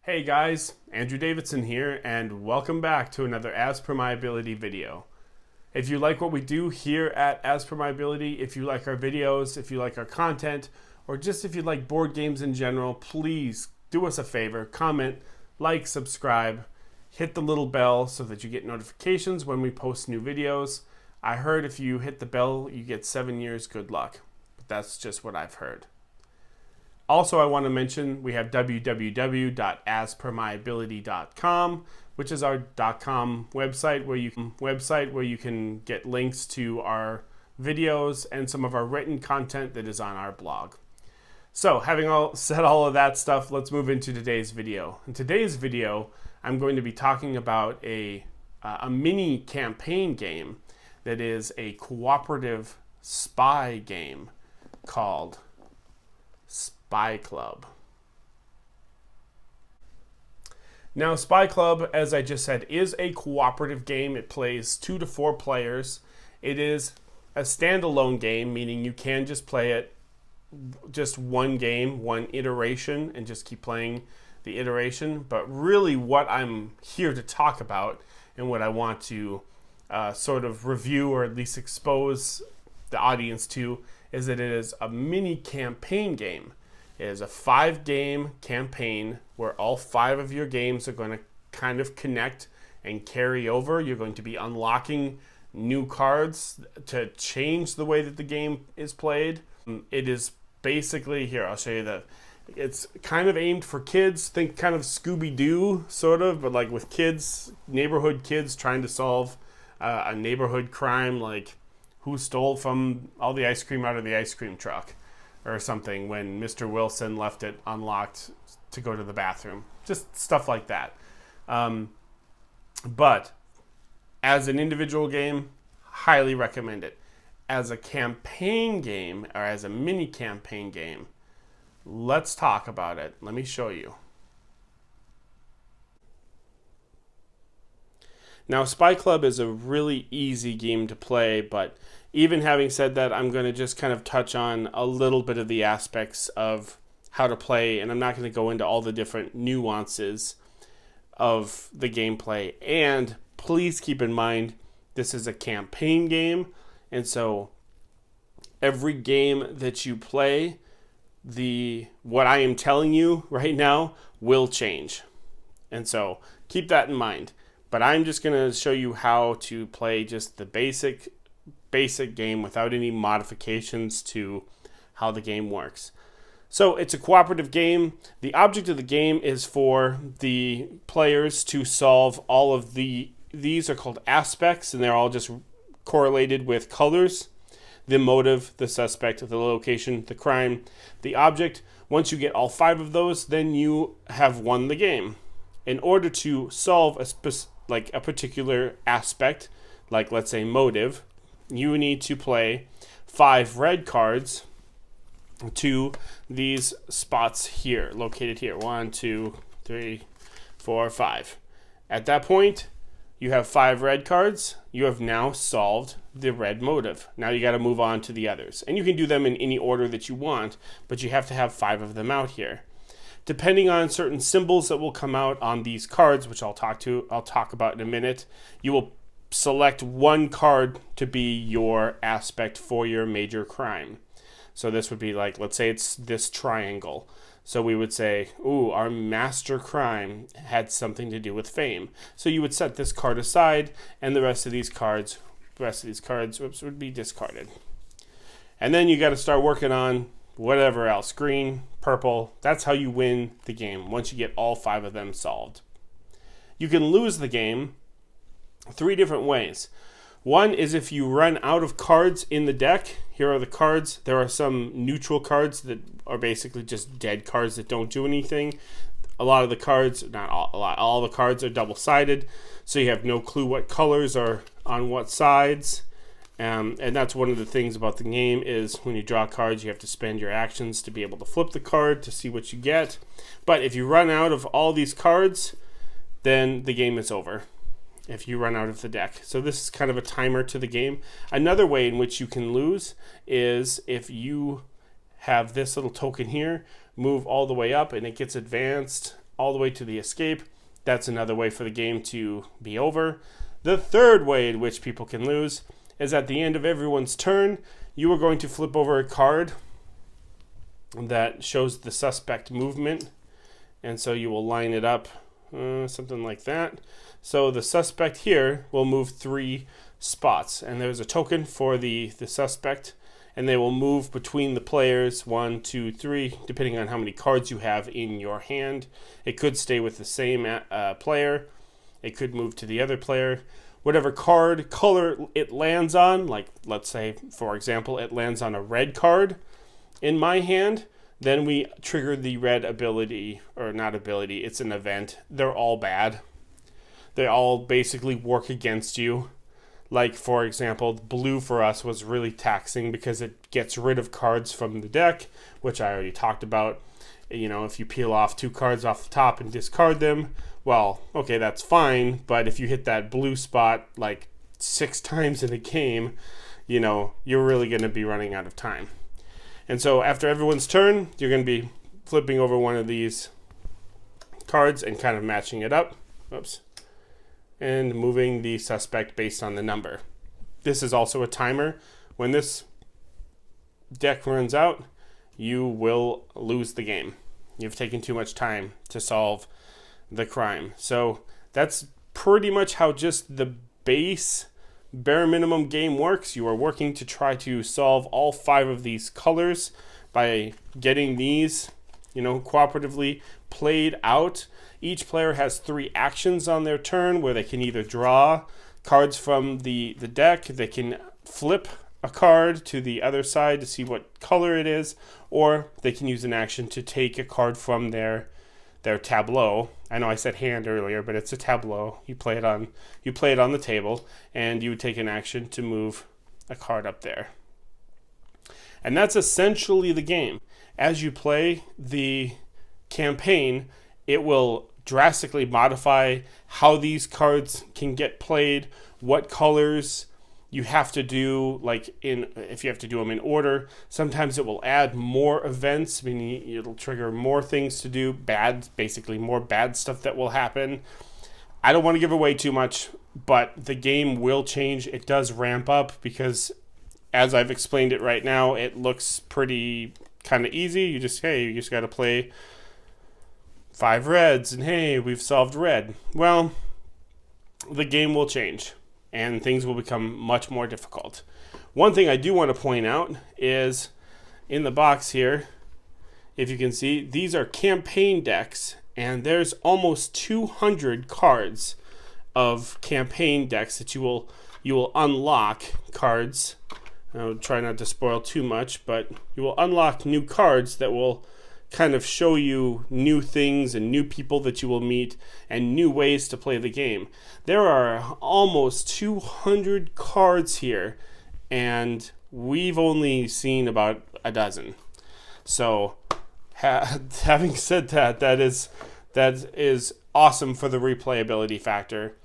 Hey guys, Andrew Davidson here, and welcome back to another As Per My Ability video. If you like what we do here at As Per My Ability, if you like our videos, if you like our content, or just if you like board games in general, please do us a favor, comment, like, subscribe, hit the little bell so that you get notifications when we post new videos. I heard if you hit the bell, you get 7 years good luck, but that's just what I've heard. Also, I want to mention we have www.aspermyability.com, which is our .com website where you can get links to our videos and some of our written content that is on our blog. So, having said all of that stuff, let's move into today's video. In today's video, I'm going to be talking about a mini campaign game that is a cooperative spy game called Spy Club. Now, Spy Club, as I just said, is a cooperative game. It plays 2 to 4 players. It is a standalone game, meaning you can just play it just one game, one iteration, and just keep playing the iteration. But really what I'm here to talk about and what I want to sort of review or at least expose the audience to is that it is a mini campaign game. It is a 5-game campaign where all 5 of your games are going to kind of connect and carry over. You're going to be unlocking new cards to change the way that the game is played. It is basically, here, I'll show you it's kind of aimed for kids. Think kind of Scooby-Doo, sort of, but like with kids, neighborhood kids trying to solve a neighborhood crime, like who stole from all the ice cream out of the ice cream truck, or something when Mr. Wilson left it unlocked to go to the bathroom. Just stuff like that. But as an individual game, highly recommend it. As a campaign game, or as a mini campaign game, let's talk about it. Let me show you. Now, Spy Club is a really easy game to play, but even having said that, I'm going to just kind of touch on a little bit of the aspects of how to play, and I'm not going to go into all the different nuances of the gameplay. And please keep in mind, this is a campaign game, and so every game that you play, what I am telling you right now will change. And so keep that in mind. But I'm just going to show you how to play just the basic game without any modifications to how the game works. So it's a cooperative game. The object of the game is for the players to solve all of these are called aspects, and they're all just correlated with colors. The motive, the suspect, the location, the crime, the object. Once you get all 5 of those, then you have won the game. In order to solve a particular aspect, like let's say motive, you need to play 5 red cards to these spots here, located here. 1, 2, 3, 4, 5. At that point, you have 5 red cards. You have now solved the red motive. Now you got to move on to the others. And you can do them in any order that you want, but you have to have 5 of them out here. Depending on certain symbols that will come out on these cards, which I'll talk about in a minute, you will select one card to be your aspect for your major crime. So this would be like, let's say it's this triangle. So we would say, ooh, our master crime had something to do with fame. So you would set this card aside, and the rest of these cards would be discarded. And then you got to start working on whatever else, green, purple. That's how you win the game once you get all 5 of them solved. You can lose the game 3 different ways. One is if you run out of cards in the deck. Here are the cards. There are some neutral cards that are basically just dead cards that don't do anything. A lot of the cards, not all the cards are double-sided, so you have no clue what colors are on what sides. And that's one of the things about the game is when you draw cards, you have to spend your actions to be able to flip the card to see what you get. But if you run out of all these cards, then the game is over if you run out of the deck. So this is kind of a timer to the game. Another way in which you can lose is if you have this little token here, move all the way up and it gets advanced all the way to the escape. That's another way for the game to be over. The third way in which people can lose is at the end of everyone's turn, you are going to flip over a card that shows the suspect movement. And so you will line it up, something like that. So the suspect here will move 3 spots. And there's a token for the suspect. And they will move between the players, 1, 2, 3, depending on how many cards you have in your hand. It could stay with the same player. It could move to the other player. Whatever card color it lands on, like let's say, for example, it lands on a red card in my hand, then we trigger the red ability, or not ability, it's an event. They're all bad. They all basically work against you. Like, for example, blue for us was really taxing because it gets rid of cards from the deck, which I already talked about. You know, if you peel off 2 cards off the top and discard them, well, okay, that's fine. But if you hit that blue spot like 6 times in a game, you know, you're really going to be running out of time. And so after everyone's turn, you're going to be flipping over one of these cards and kind of matching it up. Oops. And moving the suspect based on the number. This is also a timer. When this deck runs out, you will lose the game. You've taken too much time to solve the crime. So that's pretty much how just the bare minimum game works. You are working to try to solve all 5 of these colors by getting these, you know, cooperatively played out. Each player has 3 actions on their turn where they can either draw cards from the deck, they can flip a card to the other side to see what color it is, or they can use an action to take a card from their tableau. I know I said hand earlier, but it's a tableau. You play it on the table, and you would take an action to move a card up there. And that's essentially the game. As you play the campaign, it will drastically modify how these cards can get played, what colors you have to do, like if you have to do them in order. Sometimes it will add more events, meaning it'll trigger more things to do, basically more bad stuff that will happen. I don't want to give away too much, but the game will change. It does ramp up because, as I've explained it right now, it looks pretty kind of easy. You just got to play 5 reds, and hey, we've solved red. Well, the game will change, and things will become much more difficult. One thing I do want to point out is in the box here, if you can see, these are campaign decks, and there's almost 200 cards of campaign decks that you will unlock cards. I'll try not to spoil too much, but you will unlock new cards that will kind of show you new things and new people that you will meet and new ways to play the game. There are almost 200 cards here, and we've only seen about a dozen. So having said that, that is awesome for the replayability factor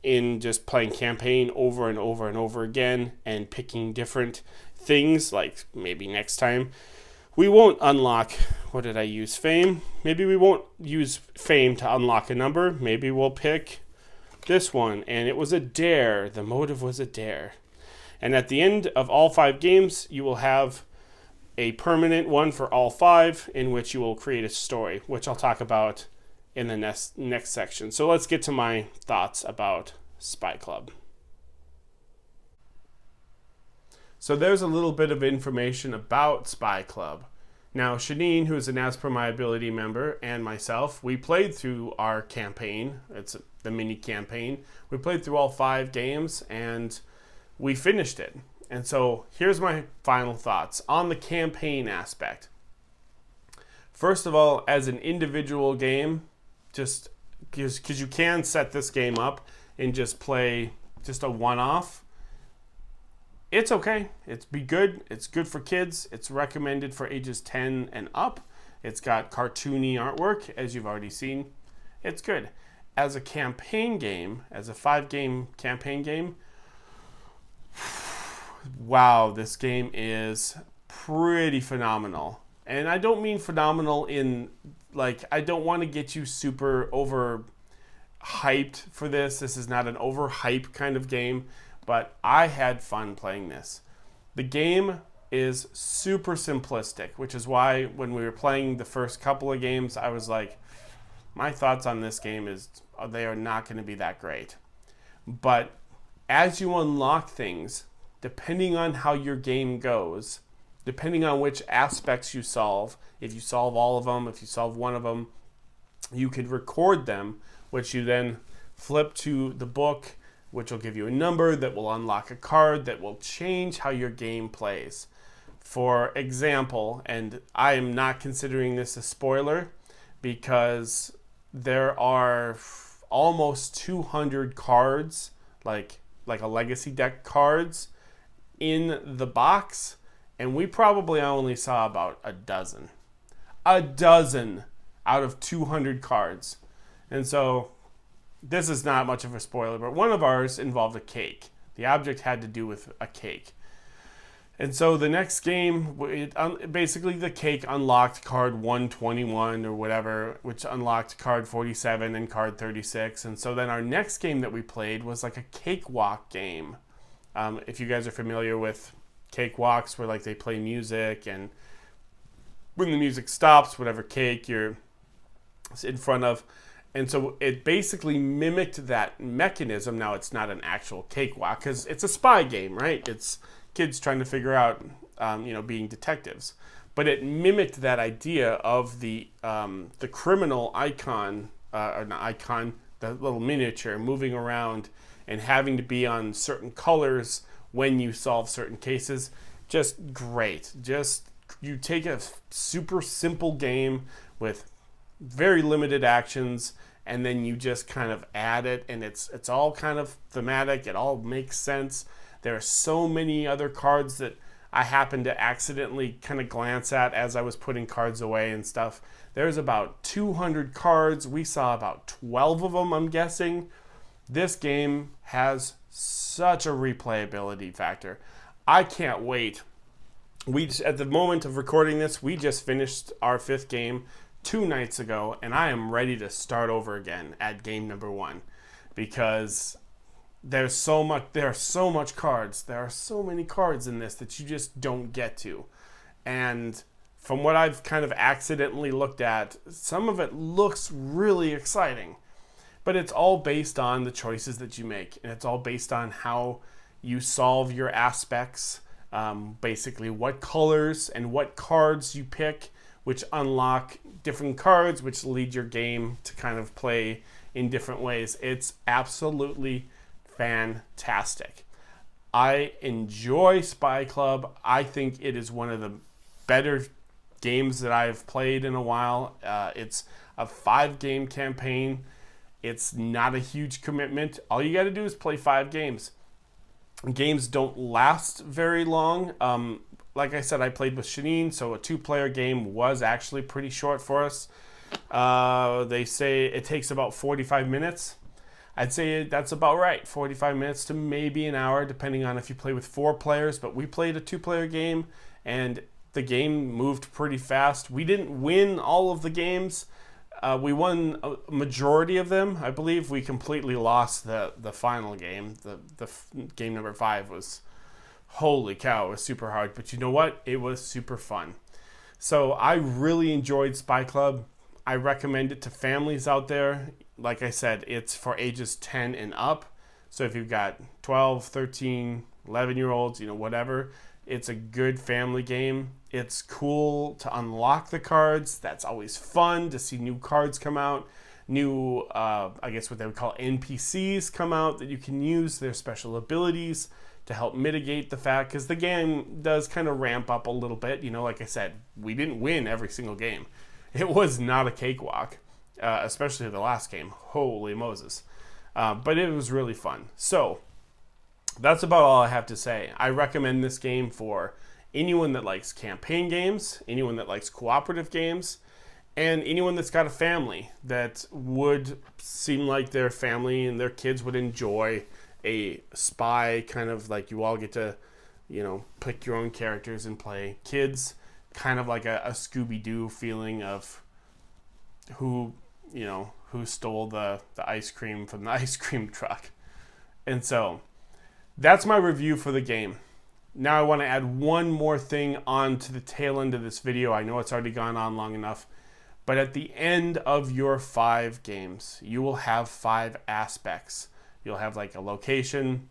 in just playing campaign over and over and over again and picking different things. Like maybe next time we won't unlock, what did I use? Fame? Maybe we won't use fame to unlock a number. Maybe we'll pick this one. And it was a dare. The motive was a dare. And at the end of all 5 games, you will have a permanent one for all 5 in which you will create a story, which I'll talk about in the next section. So let's get to my thoughts about Spy Club. So there's a little bit of information about Spy Club. Now, Shanine, who is an As Per My Ability member, and myself, we played through our campaign. It's the mini campaign. We played through all 5 games, and we finished it. And so here's my final thoughts on the campaign aspect. First of all, as an individual game, just because you can set this game up and just play just a one-off, it's okay. It's good. It's good for kids. It's recommended for ages 10 and up. It's got cartoony artwork, as you've already seen. It's good. As a campaign game, as a 5-game campaign game, wow, this game is pretty phenomenal. And I don't mean phenomenal in, like, I don't want to get you super over hyped for this. This is not an overhype kind of game, but I had fun playing this. The game is super simplistic, which is why when we were playing the first couple of games, I was like, my thoughts on this game is they are not going to be that great. But as you unlock things, depending on how your game goes, depending on which aspects you solve, if you solve all of them, if you solve one of them, you could record them, which you then flip to the book, which will give you a number that will unlock a card that will change how your game plays. For example, and I am not considering this a spoiler because there are almost 200 cards, like a legacy deck cards in the box, and we probably only saw about a dozen out of 200 cards. And so this is not much of a spoiler, but one of ours involved a cake. The object had to do with a cake. And so the next game, basically the cake unlocked card 121 or whatever, which unlocked card 47 and card 36. And so then our next game that we played was like a cakewalk game. If you guys are familiar with cakewalks, where like they play music, and when the music stops, whatever cake you're in front of. And so it basically mimicked that mechanism. Now it's not an actual cakewalk because it's a spy game, right? It's kids trying to figure out, being detectives. But it mimicked that idea of the criminal icon, or not icon, the little miniature moving around and having to be on certain colors when you solve certain cases. Just great. Just, you take a super simple game with very limited actions, and then you just kind of add it, and it's all kind of thematic. It all makes sense. There are so many other cards that I happened to accidentally kind of glance at as I was putting cards away and stuff. There's about 200 cards. We saw about 12 of them, I'm guessing. This game has such a replayability factor. I can't wait. At the moment of recording this, we just finished our 5th game 2 nights ago, and I am ready to start over again at game number 1 because there are so much cards. There are so many cards in this that you just don't get to. And from what I've kind of accidentally looked at, some of it looks really exciting. But it's all based on the choices that you make, and it's all based on how you solve your aspects, basically what colors and what cards you pick, which unlock different cards, which lead your game to kind of play in different ways. It's absolutely fantastic. I enjoy Spy Club. I think it is one of the better games that I've played in a while. It's a 5-game campaign. It's not a huge commitment. All you got to do is play 5 games. Games don't last very long. Like I said, I played with Shanine, so a 2-player game was actually pretty short for us. They say it takes about 45 minutes. I'd say that's about right. 45 minutes to maybe an hour, depending on if you play with 4 players. But we played a 2-player game, and the game moved pretty fast. We didn't win all of the games. We won a majority of them. I believe we completely lost the final game. The game number 5 was, holy cow, it was super hard. But you know what? It was super fun. So I really enjoyed Spy Club. I recommend it to families out there. Like I said, it's for ages 10 and up. So if you've got 12, 13, 11-year-olds, whatever, it's a good family game. It's cool to unlock the cards. That's always fun to see new cards come out. New, I guess what they would call NPCs come out that you can use their special abilities to help mitigate the fact, because the game does kind of ramp up a little bit. Like I said, we didn't win every single game. It was not a cakewalk, especially the last game. Holy Moses. But it was really fun. So that's about all I have to say. I recommend this game for anyone that likes campaign games, anyone that likes cooperative games, and anyone that's got a family that would seem like their family and their kids would enjoy a spy kind of, like you all get to, pick your own characters and play. Kids, kind of like a Scooby-Doo feeling of who stole the ice cream from the ice cream truck. And so that's my review for the game. Now I want to add one more thing on to the tail end of this video. I know it's already gone on long enough, but at the end of your 5 games, you will have 5 aspects. You'll have like a location,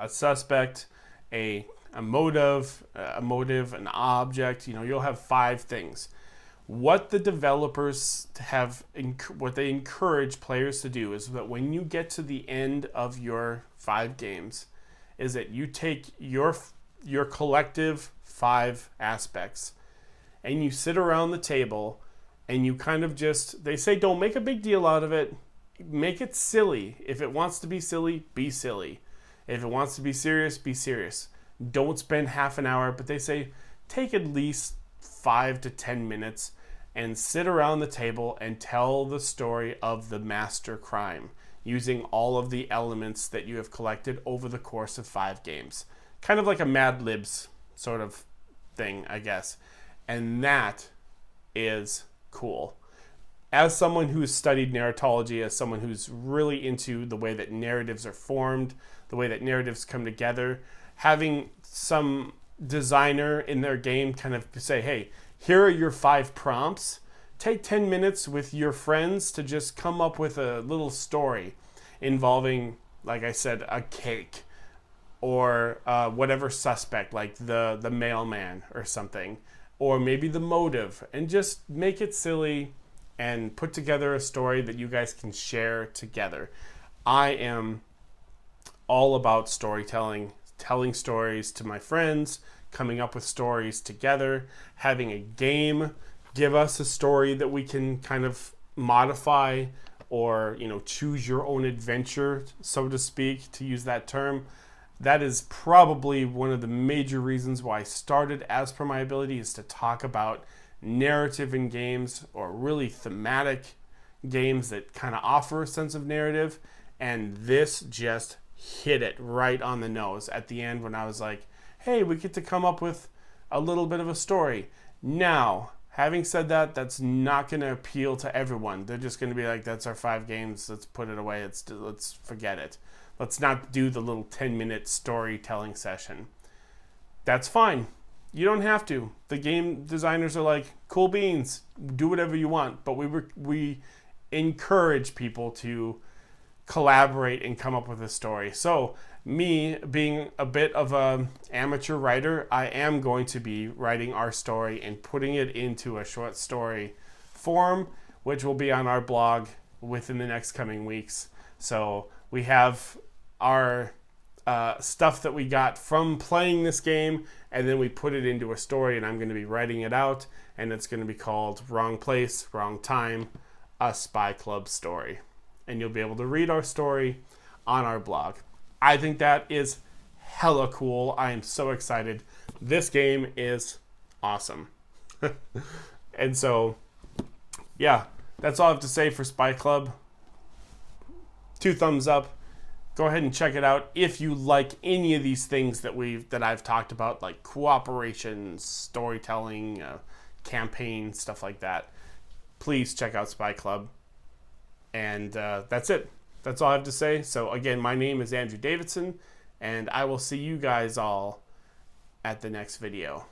a suspect, a motive, an object. You'll have 5 things. What the developers what they encourage players to do is that when you get to the end of your 5 games, is that you take your collective 5 aspects and you sit around the table and you kind of they say don't make a big deal out of it, make it silly. If it wants to be silly, be silly. If it wants to be serious, be serious. Don't spend half an hour, but they say take at least 5 to 10 minutes and sit around the table and tell the story of the master crime using all of the elements that you have collected over the course of 5 games. Kind of like a Mad Libs sort of thing, I guess. And that is cool. As someone who's studied narratology, as someone who's really into the way that narratives are formed, the way that narratives come together, having some designer in their game kind of say, hey, here are your 5 prompts. Take 10 minutes with your friends to just come up with a little story involving, like I said, a cake or whatever suspect, like the mailman or something, or maybe the motive, and just make it silly and put together a story that you guys can share together. I am all about storytelling, telling stories to my friends, coming up with stories together, having a game give us a story that we can kind of modify or, choose your own adventure, so to speak, to use that term. That is probably one of the major reasons why I started As Per My Ability, is to talk about narrative in games, or really thematic games that kind of offer a sense of narrative. And this just hit it right on the nose at the end when I was like, hey, we get to come up with a little bit of a story. Now, having said that, that's not going to appeal to everyone. They're just going to be like, that's our 5 games, let's put it away, let's forget it. Let's not do the little 10-minute storytelling session. That's fine. You don't have to. The game designers are like, cool beans, do whatever you want. But we encourage people to collaborate and come up with a story. So me being a bit of an amateur writer, I am going to be writing our story and putting it into a short story form, which will be on our blog within the next coming weeks. So we have our stuff that we got from playing this game, and then we put it into a story, and I'm going to be writing it out, and it's going to be called Wrong Place, Wrong Time, a Spy Club Story. And you'll be able to read our story on our blog. I think that is hella cool. I am so excited. This game is awesome. And so, yeah, that's all I have to say for Spy Club. 2 thumbs up. Go ahead and check it out if you like any of these things that I've talked about, like cooperation, storytelling, campaign, stuff like that. Please check out Spy Club. And that's it. That's all I have to say. So again, my name is Andrew Davidson, and I will see you guys all at the next video.